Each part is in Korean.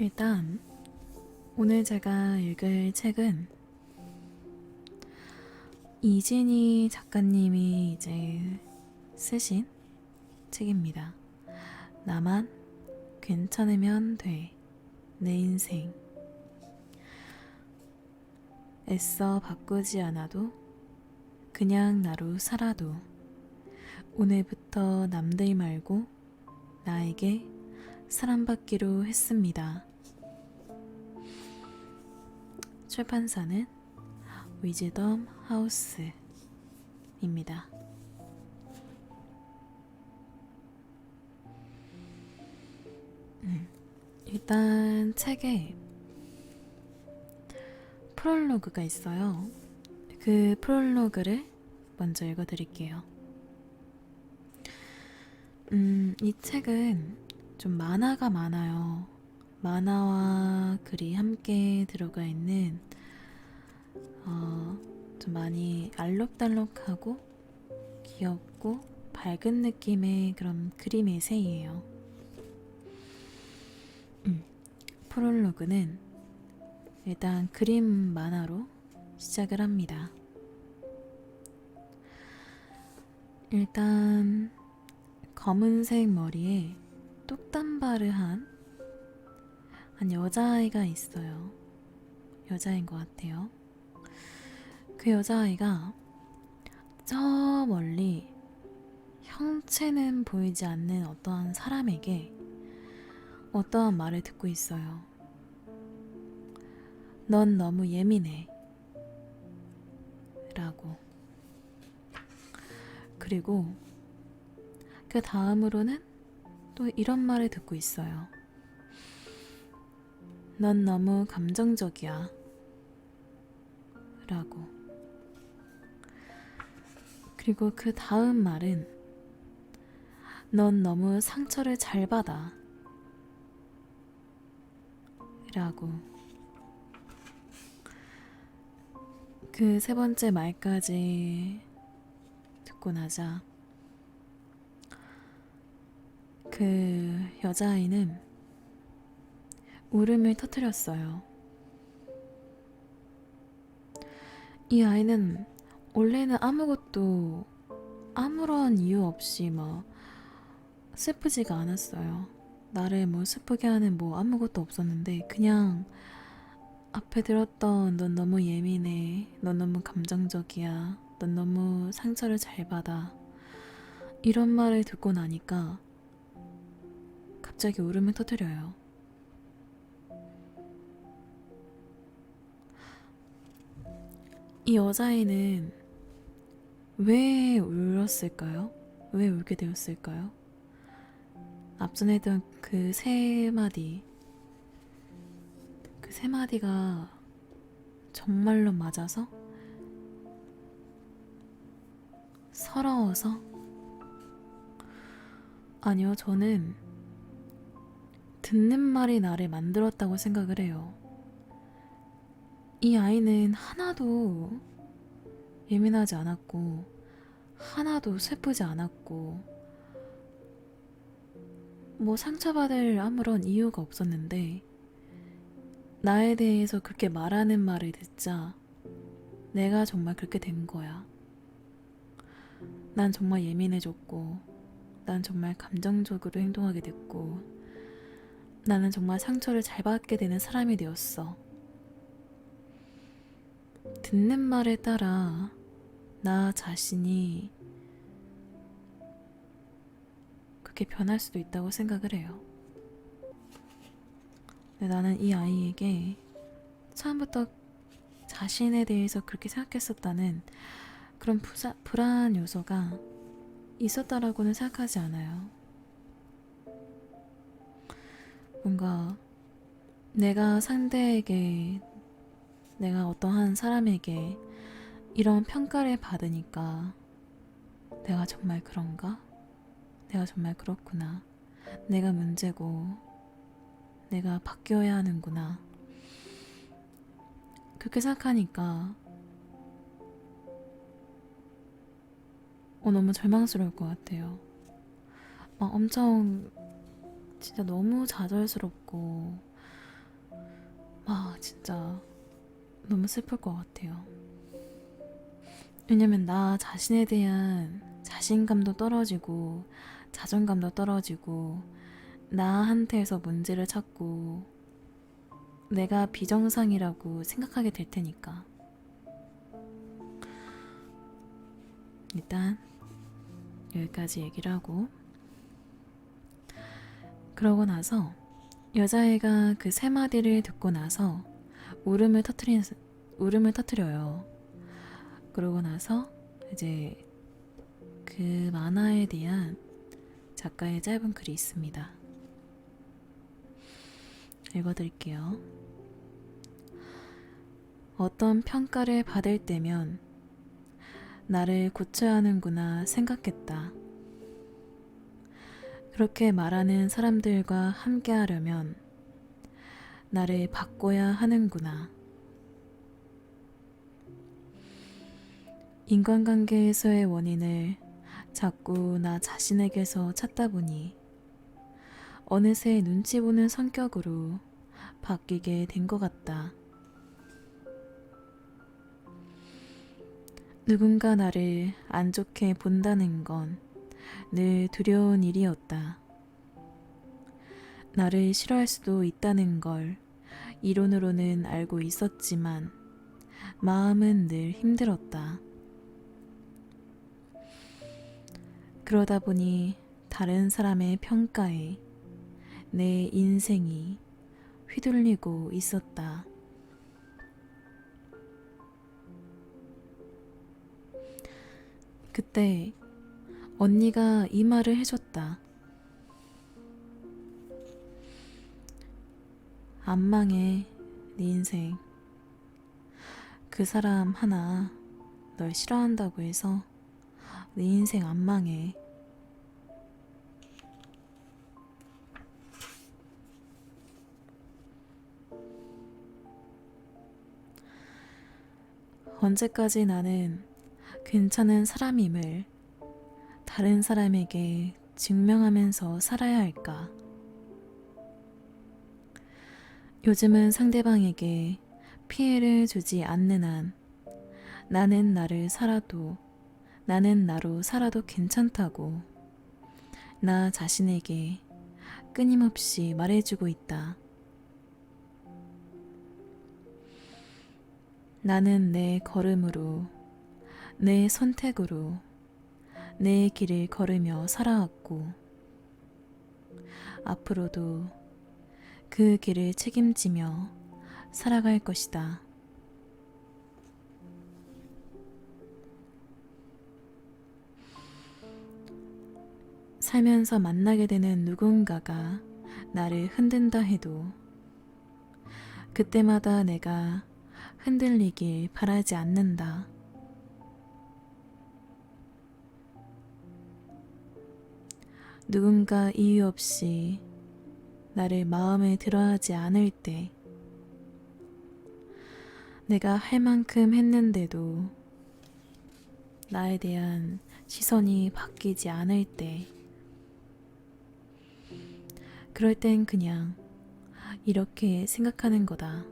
일단 오늘 제가 읽을 책은 이진희 작가님이 이제 쓰신 책입니다. 나만 괜찮으면 돼. 내 인생. 애써 바꾸지 않아도 그냥 나로 살아도 오늘부터 남들 말고 나에게 사랑받기로 했습니다. 출판사는 위즈덤 하우스입니다. 일단 책에 프롤로그가 있어요. 그 프롤로그를 먼저 읽어드릴게요. 이 책은 좀 만화가 많아요. 만화와 글이 함께 들어가 있는 좀 많이 알록달록하고 귀엽고 밝은 느낌의 그런 그림 에세이예요. 프롤로그는 일단 그림 만화로 시작을 합니다. 일단 검은색 머리에 똑단발을 한 여자아이가 있어요. 여자인 것 같아요. 그 여자아이가 저 멀리 형체는 보이지 않는 어떠한 사람에게 어떠한 말을 듣고 있어요. 넌 너무 예민해. 라고. 그리고 그 다음으로는 또 이런 말을 듣고 있어요. 넌 너무 감정적이야. 라고. 그리고 그 다음 말은 넌 너무 상처를 잘 받아. 라고. 그 세 번째 말까지 듣고 나자 그 여자아이는 울음을 터뜨렸어요. 이 아이는 원래는 아무런 이유 없이 슬프지가 않았어요. 나를 슬프게 하는 아무것도 없었는데 그냥 앞에 들었던 넌 너무 예민해, 넌 너무 감정적이야, 넌 너무 상처를 잘 받아 이런 말을 듣고 나니까 갑자기 울음을 터뜨려요. 이 여자애는 왜 울었을까요? 왜 울게 되었을까요? 앞전에 했던 그 세 마디가 정말로 맞아서? 서러워서? 아니요, 저는 듣는 말이 나를 만들었다고 생각을 해요. 이 아이는 하나도 예민하지 않았고 하나도 슬프지 않았고 상처받을 아무런 이유가 없었는데 나에 대해서 그렇게 말하는 말을 듣자 내가 정말 그렇게 된 거야. 난 정말 예민해졌고 난 정말 감정적으로 행동하게 됐고 나는 정말 상처를 잘 받게 되는 사람이 되었어. 듣는 말에 따라 나 자신이 그렇게 변할 수도 있다고 생각을 해요. 근데 나는 이 아이에게 처음부터 자신에 대해서 그렇게 생각했었다는 그런 불안 요소가 있었다라고는 생각하지 않아요. 뭔가 내가 어떠한 사람에게 이런 평가를 받으니까 내가 정말 그런가? 내가 정말 그렇구나. 내가 문제고 내가 바뀌어야 하는구나. 그렇게 생각하니까 너무 절망스러울 것 같아요. 엄청 진짜 너무 좌절스럽고 진짜 너무 슬플 것 같아요. 왜냐면 나 자신에 대한 자신감도 떨어지고 자존감도 떨어지고 나한테서 문제를 찾고 내가 비정상이라고 생각하게 될 테니까. 일단 여기까지 얘기를 하고, 그러고 나서 여자애가 그 세 마디를 듣고 나서 울음을 터뜨려요. 그러고 나서 이제 그 만화에 대한 작가의 짧은 글이 있습니다. 읽어드릴게요. 어떤 평가를 받을 때면 나를 고쳐야 하는구나 생각했다. 그렇게 말하는 사람들과 함께 하려면 나를 바꿔야 하는구나. 인간관계에서의 원인을 자꾸 나 자신에게서 찾다 보니 어느새 눈치 보는 성격으로 바뀌게 된 것 같다. 누군가 나를 안 좋게 본다는 건 늘 두려운 일이었다. 나를 싫어할 수도 있다는 걸 이론으로는 알고 있었지만 마음은 늘 힘들었다. 그러다 보니 다른 사람의 평가에 내 인생이 휘둘리고 있었다. 그때 언니가 이 말을 해줬다. 안 망해, 네 인생. 그 사람 하나 널 싫어한다고 해서 네 인생 안 망해. 언제까지 나는 괜찮은 사람임을 다른 사람에게 증명하면서 살아야 할까? 요즘은 상대방에게 피해를 주지 않는 한 나는 나로 살아도 괜찮다고 나 자신에게 끊임없이 말해주고 있다. 나는 내 걸음으로, 내 선택으로 내 길을 걸으며 살아왔고 앞으로도 그 길을 책임지며 살아갈 것이다. 살면서 만나게 되는 누군가가 나를 흔든다 해도 그때마다 내가 흔들리길 바라지 않는다. 누군가 이유 없이 나를 마음에 들어하지 않을 때, 내가 할 만큼 했는데도 나에 대한 시선이 바뀌지 않을 때, 그럴 땐 그냥 이렇게 생각하는 거다.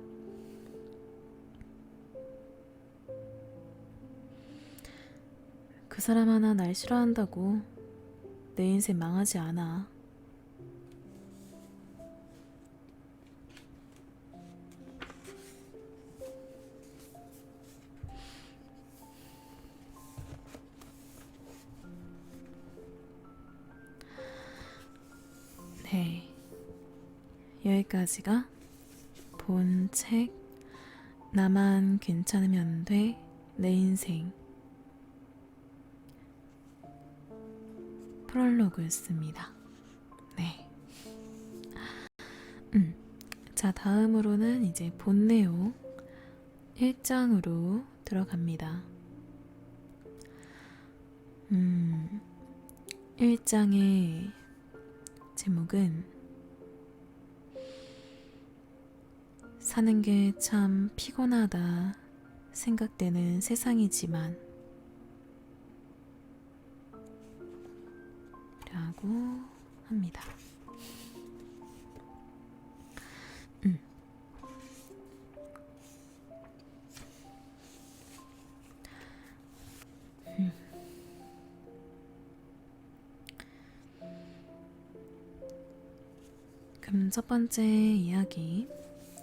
그 사람 하나 날 싫어한다고 내 인생 망하지 않아. 네, 여기까지가 본 책 나만 괜찮으면 돼 내 인생 프롤로그였습니다. 네. 자, 다음으로는 이제 본 내용 1장으로 들어갑니다. 1장의 제목은 사는 게 참 피곤하다 생각되는 세상이지만 라고 합니다. 그럼 첫 번째 이야기,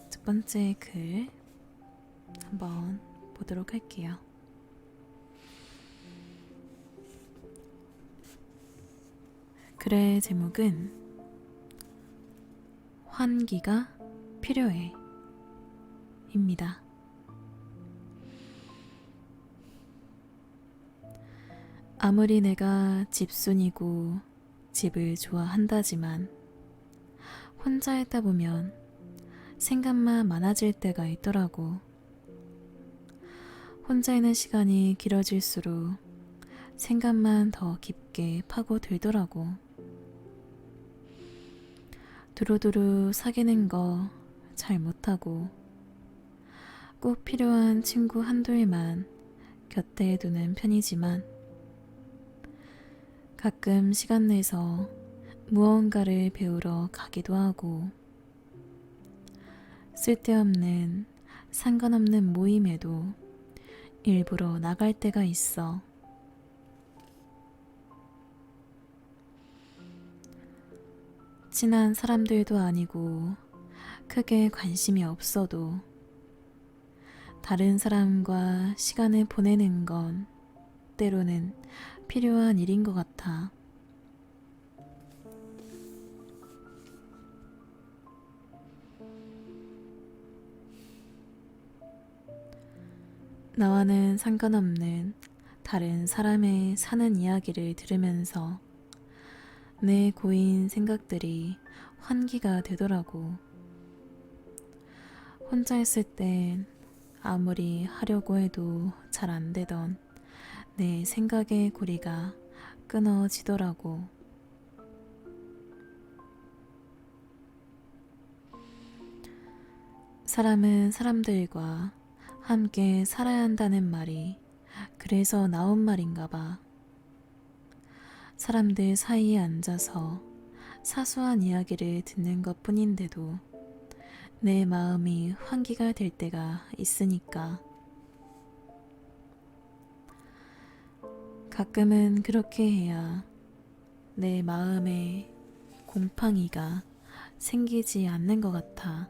첫 번째 글 한번 보도록 할게요. 글의 제목은 환기가 필요해 입니다. 아무리 내가 집순이고 집을 좋아한다지만 혼자 있다 보면 생각만 많아질 때가 있더라고. 혼자 있는 시간이 길어질수록 생각만 더 깊게 파고들더라고. 두루두루 사귀는 거 잘 못하고 꼭 필요한 친구 한둘만 곁에 두는 편이지만 가끔 시간 내서 무언가를 배우러 가기도 하고 쓸데없는 상관없는 모임에도 일부러 나갈 때가 있어. 친한 사람들도 아니고 크게 관심이 없어도 다른 사람과 시간을 보내는 건 때로는 필요한 일인 것 같아. 나와는 상관없는 다른 사람의 사는 이야기를 들으면서 내 고인 생각들이 환기가 되더라고. 혼자 있을 땐 아무리 하려고 해도 잘 안 되던 내 생각의 고리가 끊어지더라고. 사람은 사람들과 함께 살아야 한다는 말이 그래서 나온 말인가 봐. 사람들 사이에 앉아서 사소한 이야기를 듣는 것 뿐인데도 내 마음이 환기가 될 때가 있으니까. 가끔은 그렇게 해야 내 마음에 곰팡이가 생기지 않는 것 같아.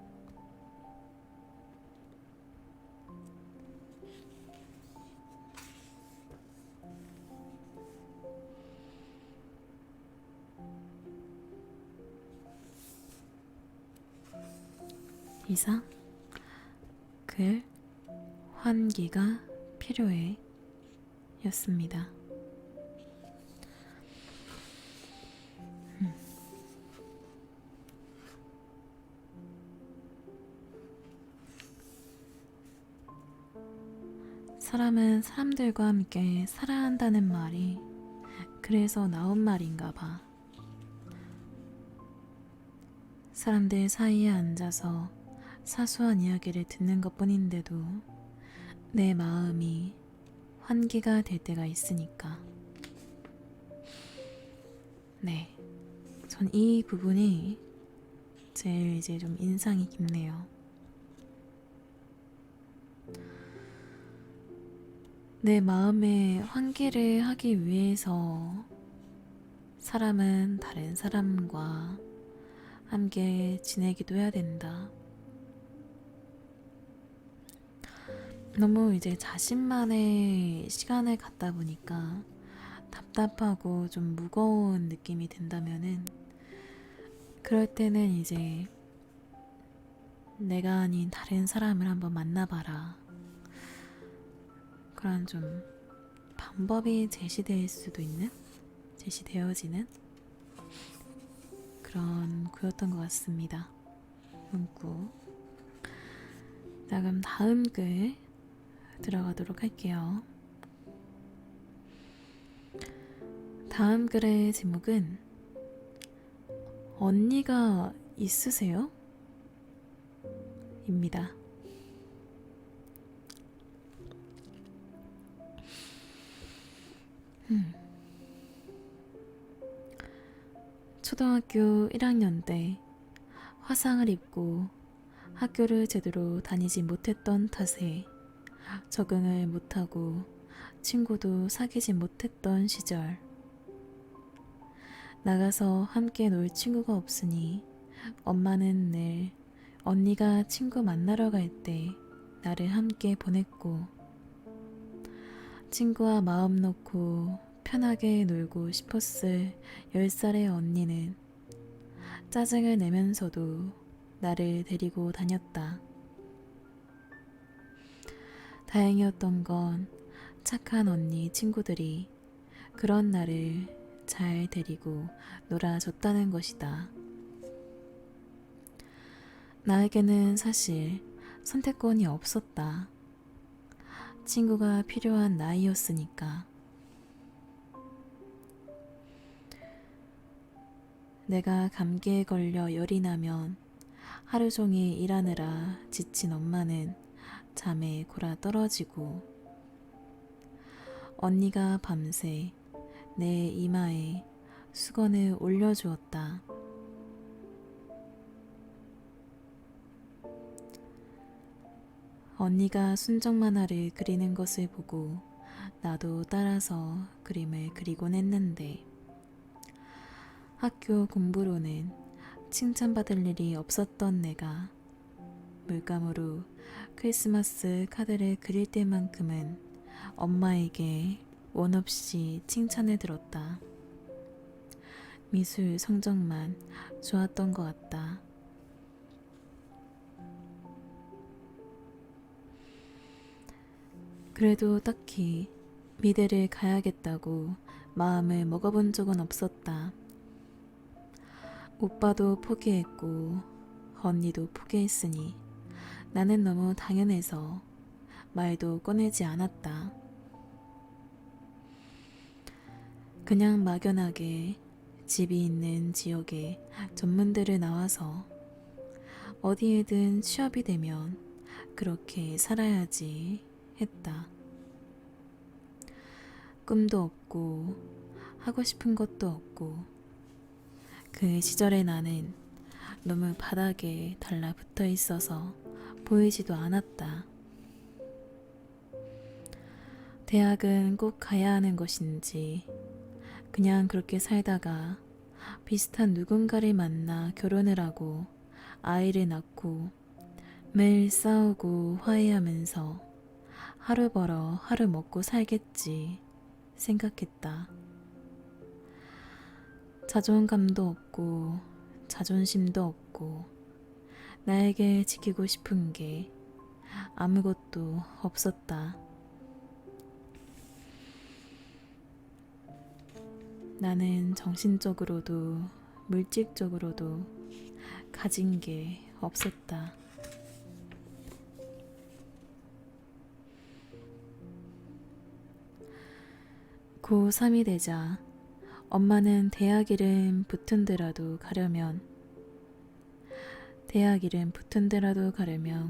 이상 글 환기가 필요해 였습니다. 사람은 사람들과 함께 살아야 한다는 말이 그래서 나온 말인가 봐. 사람들 사이에 앉아서 사소한 이야기를 듣는 것 뿐인데도 내 마음이 환기가 될 때가 있으니까. 네, 전 이 부분이 제일 이제 좀 인상이 깊네요. 내 마음에 환기를 하기 위해서 사람은 다른 사람과 함께 지내기도 해야 된다. 너무 이제 자신만의 시간을 갖다 보니까 답답하고 좀 무거운 느낌이 든다면은 그럴 때는 이제 내가 아닌 다른 사람을 한번 만나봐라. 그런 좀 방법이 제시되어지는 그런 구였던 것 같습니다. 문구. 자, 그럼 다음 글 들어가도록 할게요. 다음 글의 제목은 언니가 있으세요? 입니다. 초등학교 1학년 때 화상을 입고 학교를 제대로 다니지 못했던 탓에 적응을 못하고 친구도 사귀지 못했던 시절. 나가서 함께 놀 친구가 없으니 엄마는 늘 언니가 친구 만나러 갈 때 나를 함께 보냈고, 친구와 마음 놓고 편하게 놀고 싶었을 10살의 언니는 짜증을 내면서도 나를 데리고 다녔다. 다행이었던 건 착한 언니 친구들이 그런 나를 잘 데리고 놀아줬다는 것이다. 나에게는 사실 선택권이 없었다. 친구가 필요한 나이였으니까. 내가 감기에 걸려 열이 나면 하루 종일 일하느라 지친 엄마는 잠에 골아 떨어지고, 언니가 밤새 내 이마에 수건을 올려주었다. 언니가 순정 만화를 그리는 것을 보고 나도 따라서 그림을 그리곤 했는데, 학교 공부로는 칭찬받을 일이 없었던 내가 물감으로 크리스마스 카드를 그릴 때만큼은 엄마에게 원 없이 칭찬을 들었다. 미술 성적만 좋았던 것 같다. 그래도 딱히 미대를 가야겠다고 마음을 먹어본 적은 없었다. 오빠도 포기했고 언니도 포기했으니 나는 너무 당연해서 말도 꺼내지 않았다. 그냥 막연하게 집이 있는 지역에 전문대를 나와서 어디에든 취업이 되면 그렇게 살아야지 했다. 꿈도 없고 하고 싶은 것도 없고, 그 시절의 나는 너무 바닥에 달라붙어 있어서 보이지도 않았다. 대학은 꼭 가야 하는 것인지, 그냥 그렇게 살다가 비슷한 누군가를 만나 결혼을 하고 아이를 낳고 매일 싸우고 화해하면서 하루 벌어 하루 먹고 살겠지 생각했다. 자존감도 없고 자존심도 없고 나에게 지키고 싶은 게 아무것도 없었다. 나는 정신적으로도 물질적으로도 가진 게 없었다. 고3이 되자 엄마는 대학 이름 붙은 데라도 가려면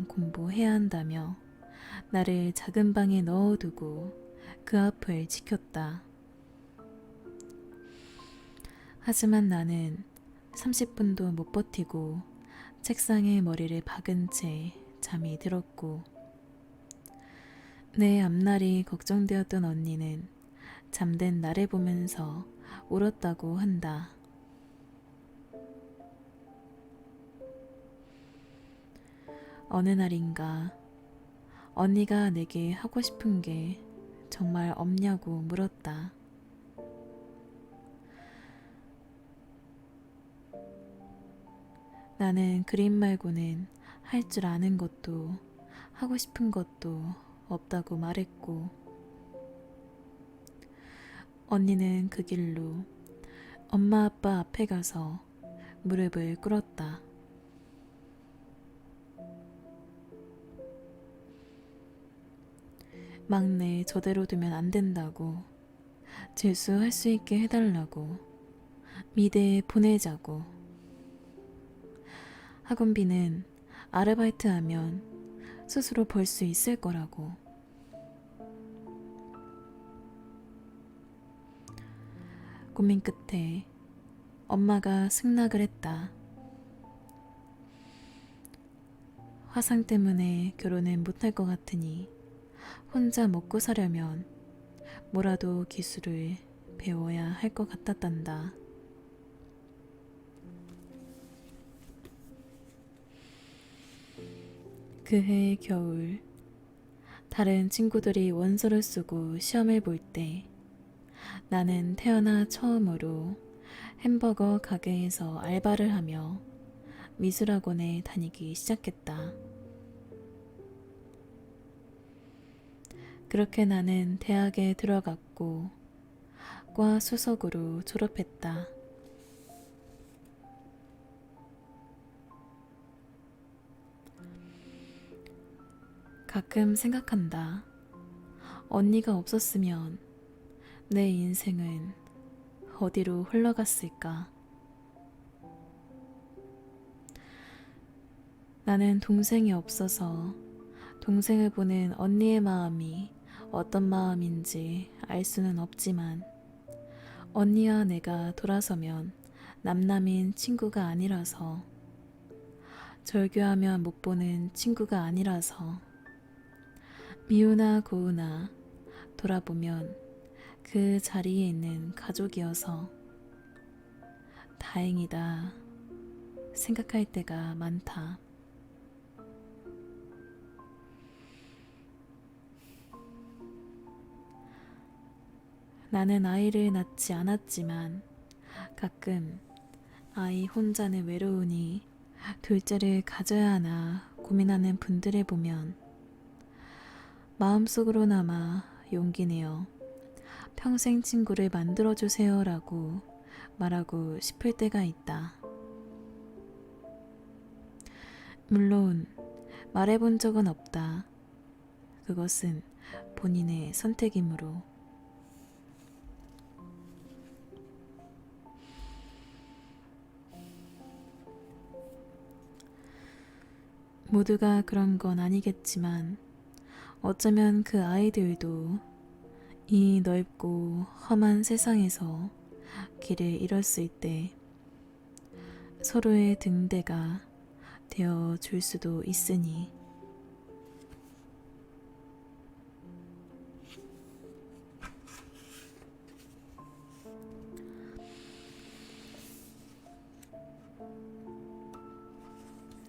공부해야 한다며 나를 작은 방에 넣어두고 그 앞을 지켰다. 하지만 나는 30분도 못 버티고 책상에 머리를 박은 채 잠이 들었고, 내 앞날이 걱정되었던 언니는 잠든 나를 보면서 울었다고 한다. 어느 날인가 언니가 내게 하고 싶은 게 정말 없냐고 물었다. 나는 그림 말고는 할 줄 아는 것도 하고 싶은 것도 없다고 말했고, 언니는 그 길로 엄마 아빠 앞에 가서 무릎을 꿇었다. 막내 저대로 두면 안 된다고, 재수할 수 있게 해달라고, 미대에 보내자고, 학원비는 아르바이트 하면 스스로 벌 수 있을 거라고. 고민 끝에 엄마가 승낙을 했다. 화상 때문에 결혼은 못할 것 같으니 혼자 먹고 사려면 뭐라도 기술을 배워야 할 것 같았단다. 그해 겨울, 다른 친구들이 원서를 쓰고 시험을 볼 때 나는 태어나 처음으로 햄버거 가게에서 알바를 하며 미술학원에 다니기 시작했다. 그렇게 나는 대학에 들어갔고 과 수석으로 졸업했다. 가끔 생각한다. 언니가 없었으면 내 인생은 어디로 흘러갔을까? 나는 동생이 없어서 동생을 보는 언니의 마음이 어떤 마음인지 알 수는 없지만 언니와 내가 돌아서면 남남인 친구가 아니라서 절교하면 못 보는 친구가 아니라서 미우나 고우나 돌아보면 그 자리에 있는 가족이어서 다행이다 생각할 때가 많다. 나는 아이를 낳지 않았지만 가끔 아이 혼자는 외로우니 둘째를 가져야 하나 고민하는 분들을 보면 마음속으로나마 용기 내어 평생 친구를 만들어주세요 라고 말하고 싶을 때가 있다. 물론 말해본 적은 없다. 그것은 본인의 선택이므로. 모두가 그런 건 아니겠지만 어쩌면 그 아이들도 이 넓고 험한 세상에서 길을 잃었을 때 서로의 등대가 되어 줄 수도 있으니.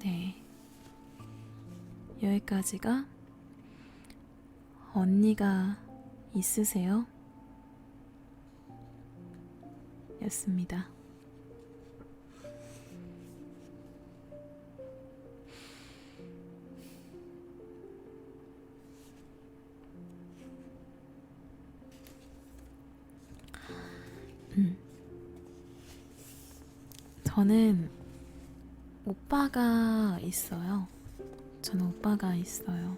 네, 여기까지가 언니가 있으세요? 였습니다. 저는 오빠가 있어요. 저는 오빠가 있어요.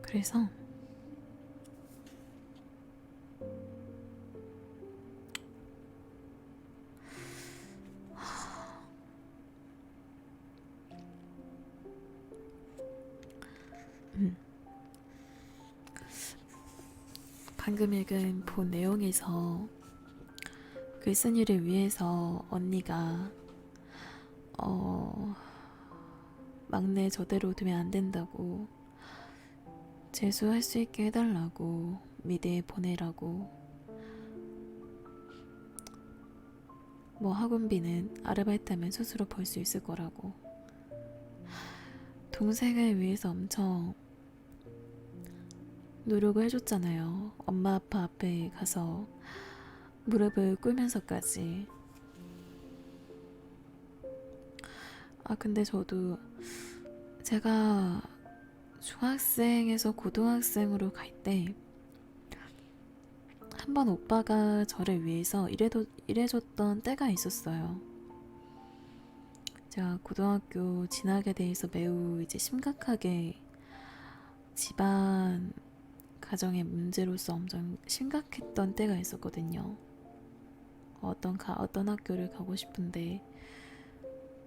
그래서 방금 읽은 본 내용에서 글쓴이를 위해서 언니가 막내 저대로 두면 안 된다고 재수할 수 있게 해달라고 미대에 보내라고 뭐 학원비는 아르바이트하면 스스로 벌 수 있을 거라고 동생을 위해서 엄청 노력을 해줬잖아요. 엄마 아빠 앞에 가서 무릎을 꿇면서까지. 근데 저도 제가 중학생에서 고등학생으로 갈 때 한번 오빠가 저를 위해서 일해줬던 때가 있었어요. 제가 고등학교 진학에 대해서 매우 이제 심각하게 집안 가정의 문제로서 엄청 심각했던 때가 있었거든요. 어떤 학교를 가고 싶은데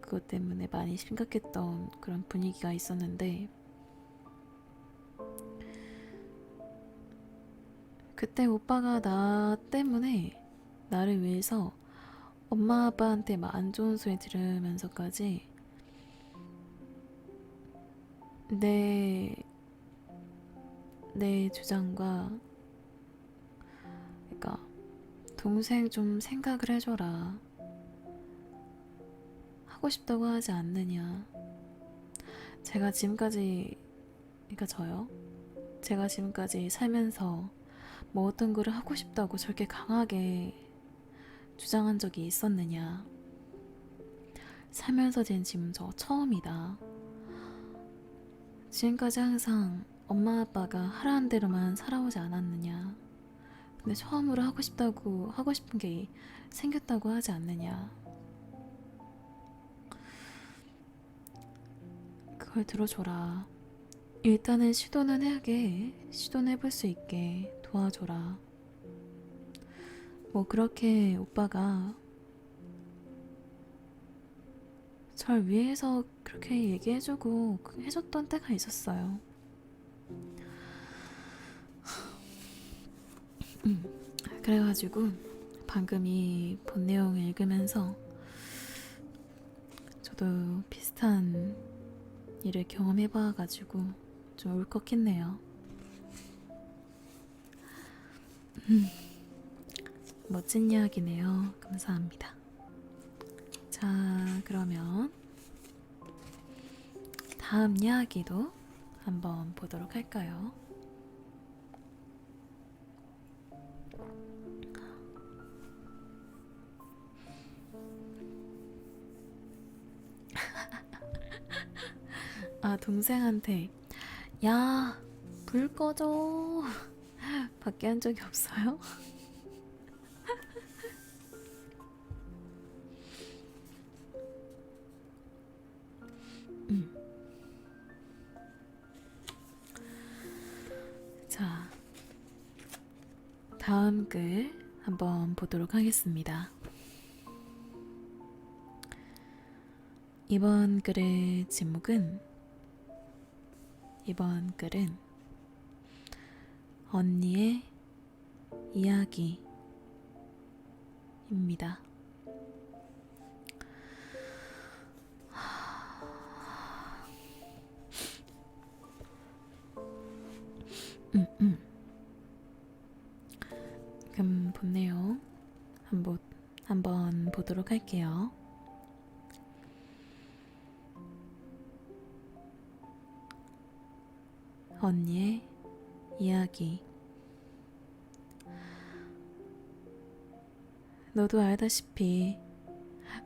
그것 때문에 많이 심각했던 그런 분위기가 있었는데 그때 오빠가 나 때문에 나를 위해서 엄마 아빠한테 막 안 좋은 소리 들으면서까지 내 주장과 그러니까 동생 좀 생각을 해줘라 하고 싶다고 하지 않느냐 제가 지금까지, 그러니까 저요? 제가 지금까지 살면서 뭐 어떤 거를 하고 싶다고 저렇게 강하게 주장한 적이 있었느냐. 살면서 된 지금 저 처음이다. 지금까지 항상 엄마 아빠가 하라는 대로만 살아오지 않았느냐. 근데 처음으로 하고 싶은 게 생겼다고 하지 않느냐. 그걸 들어줘라. 일단은 시도는 해볼 수 있게 도와줘라. 뭐 그렇게 오빠가 절 위해서 그렇게 얘기해주고 해줬던 때가 있었어요. 그래가지고 방금 이 본 내용을 읽으면서 저도 비슷한 일을 경험해봐가지고 좀 울컥했네요. 멋진 이야기네요. 감사합니다. 자, 그러면 다음 이야기도 한번 보도록 할까요? 아, 동생한테 야, 불 꺼줘 밖에 한 적이 없어요? 자, 다음 글 한번 보도록 하겠습니다. 이번 글은 언니의 이야기입니다. 그럼 본 내용 한번 보도록 할게요. 언니의 이야기. 너도 알다시피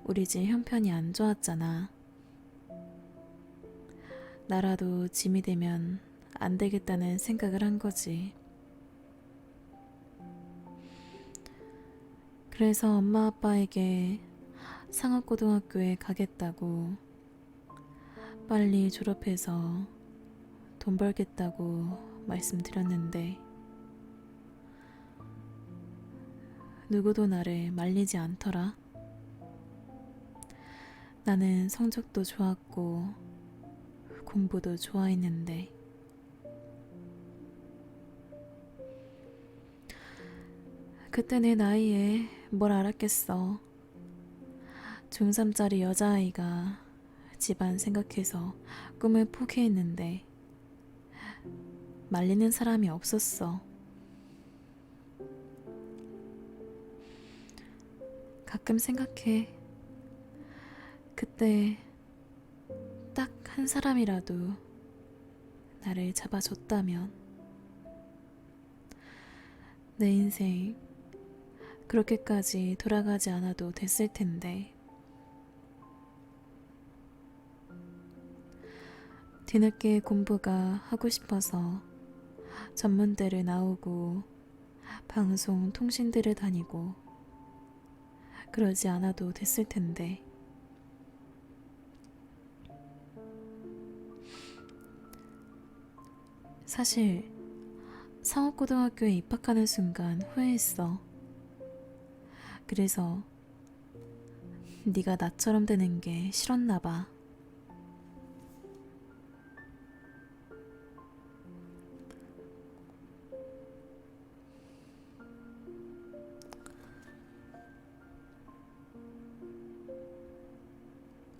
우리 집 형편이 안 좋았잖아. 나라도 짐이 되면 안 되겠다는 생각을 한 거지. 그래서 엄마 아빠에게 상업고등학교에 가겠다고 빨리 졸업해서 돈 벌겠다고 말씀드렸는데 누구도 나를 말리지 않더라. 나는 성적도 좋았고 공부도 좋아했는데 그때 내 나이에 뭘 알았겠어. 중3짜리 여자아이가 집안 생각해서 꿈을 포기했는데 말리는 사람이 없었어. 가끔 생각해. 그때 딱 한 사람이라도 나를 잡아줬다면 내 인생 그렇게까지 돌아가지 않아도 됐을 텐데. 뒤늦게 공부가 하고 싶어서 전문대를 나오고 방송 통신대를 다니고 그러지 않아도 됐을 텐데. 사실 상업고등학교에 입학하는 순간 후회했어. 그래서 네가 나처럼 되는 게 싫었나 봐.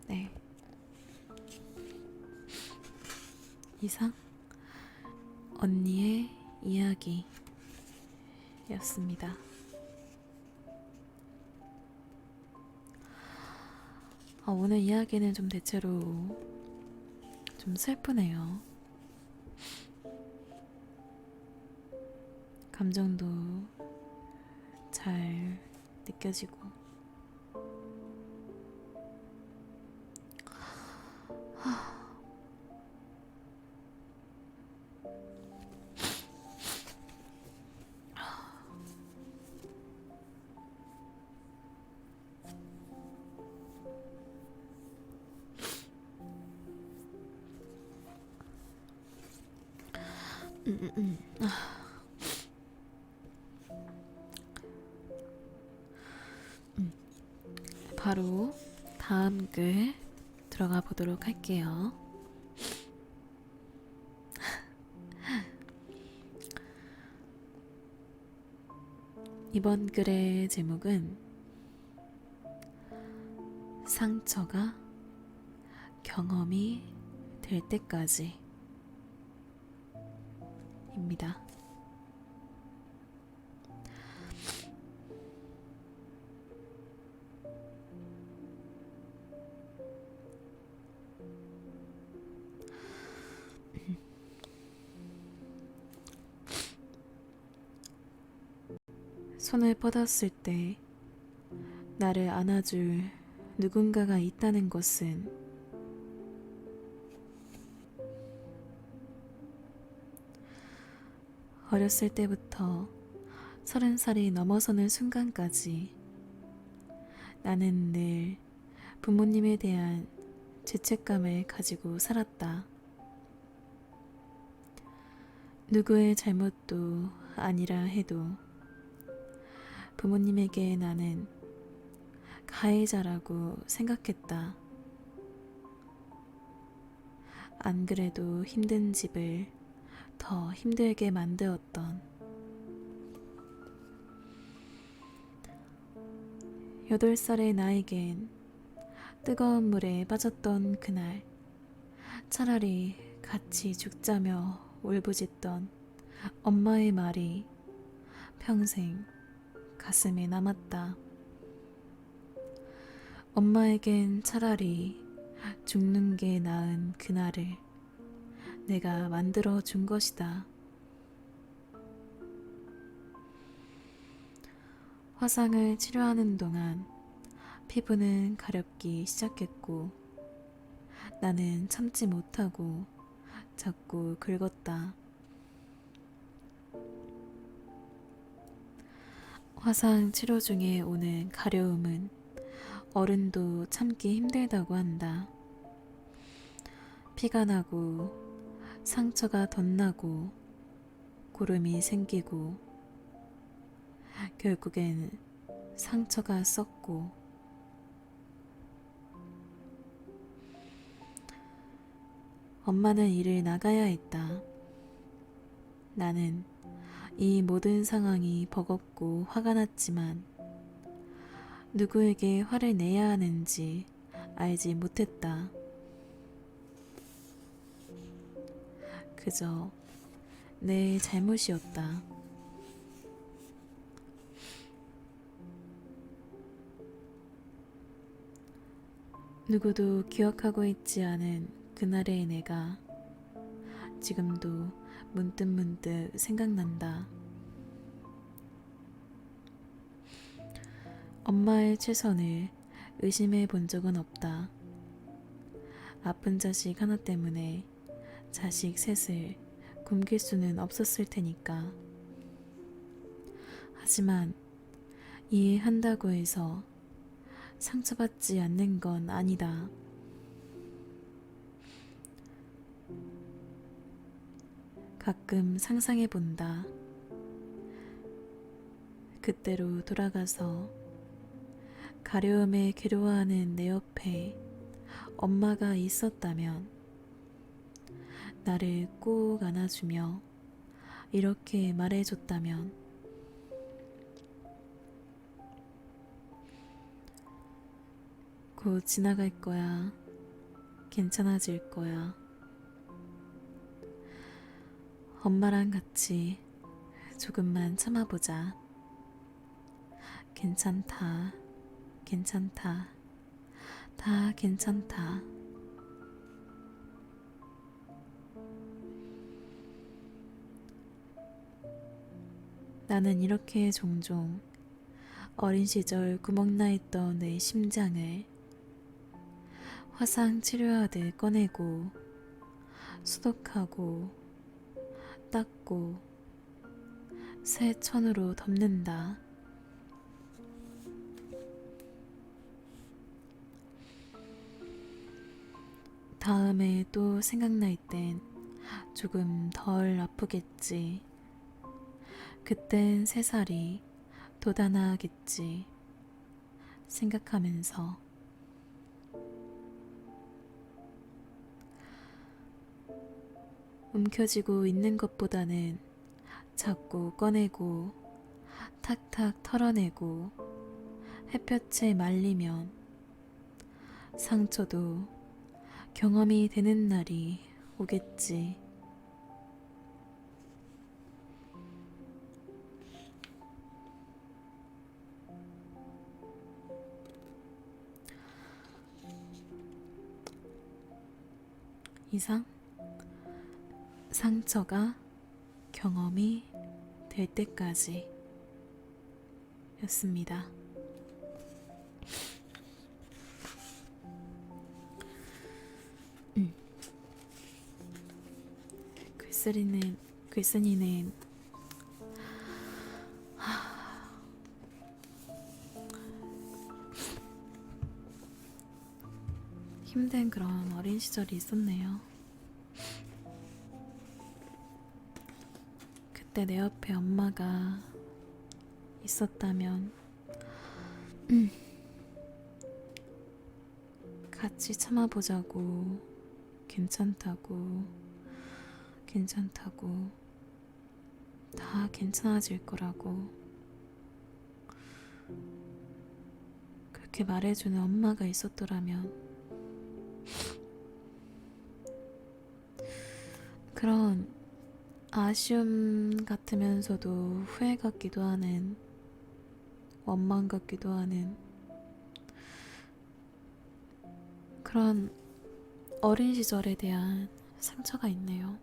네. 이상 언니의 이야기였습니다. 오늘 이야기는 좀 대체로 좀 좀 슬프네요. 감정도 잘 느껴지고. 바로 다음 글 들어가 보도록 할게요. 이번 글의 제목은 상처가 경험이 될 때까지 입니다. 손을 뻗었을 때 나를 안아줄 누군가가 있다는 것은 어렸을 때부터 30살이 넘어서는 순간까지 나는 늘 부모님에 대한 죄책감을 가지고 살았다. 누구의 잘못도 아니라 해도 부모님에게 나는 가해자라고 생각했다. 안 그래도 힘든 집을 더 힘들게 만들었던 8살의 나에겐 뜨거운 물에 빠졌던 그날 차라리 같이 죽자며 울부짖던 엄마의 말이 평생 가슴에 남았다. 엄마에겐 차라리 죽는 게 나은 그날을 내가 만들어 준 것이다. 화상을 치료하는 동안 피부는 가렵기 시작했고 나는 참지 못하고 자꾸 긁었다. 화상 치료 중에 오는 가려움은 어른도 참기 힘들다고 한다. 피가 나고 상처가 덧나고 고름이 생기고 결국엔 상처가 썩고 엄마는 일을 나가야 했다. 나는 이 모든 상황이 버겁고 화가 났지만 누구에게 화를 내야 하는지 알지 못했다. 그저 내 잘못이었다. 누구도 기억하고 있지 않은 그날의 내가 지금도 문득문득 생각난다. 엄마의 최선을 의심해 본 적은 없다. 아픈 자식 하나 때문에 자식 셋을 굶길 수는 없었을 테니까. 하지만 이해한다고 해서 상처받지 않는 건 아니다. 가끔 상상해 본다. 그때로 돌아가서 가려움에 괴로워하는 내 옆에 엄마가 있었다면 나를 꼭 안아주며 이렇게 말해줬다면 곧 지나갈 거야. 괜찮아질 거야. 엄마랑 같이 조금만 참아보자. 괜찮다. 괜찮다. 다 괜찮다. 나는 이렇게 종종 어린 시절 구멍나 있던 내 심장을 화상 치료하듯 꺼내고 수독하고 닦고 새 천으로 덮는다. 다음에 또 생각날 땐 조금 덜 아프겠지. 그땐 새살이 돋아나겠지. 생각하면서 움켜쥐고 있는 것보다는 자꾸 꺼내고 탁탁 털어내고 햇볕에 말리면 상처도 경험이 되는 날이 오겠지. 이상 상처가 경험이 될 때까지 였습니다. 글쓴이는 힘든 그런 어린 시절이 있었네요. 그때 내 옆에 엄마가 있었다면 같이 참아보자고, 괜찮다고 다 괜찮아질 거라고 그렇게 말해주는 엄마가 있었더라면 그런 아쉬움 같으면서도 후회 같기도 하는 원망 같기도 하는 그런 어린 시절에 대한 상처가 있네요.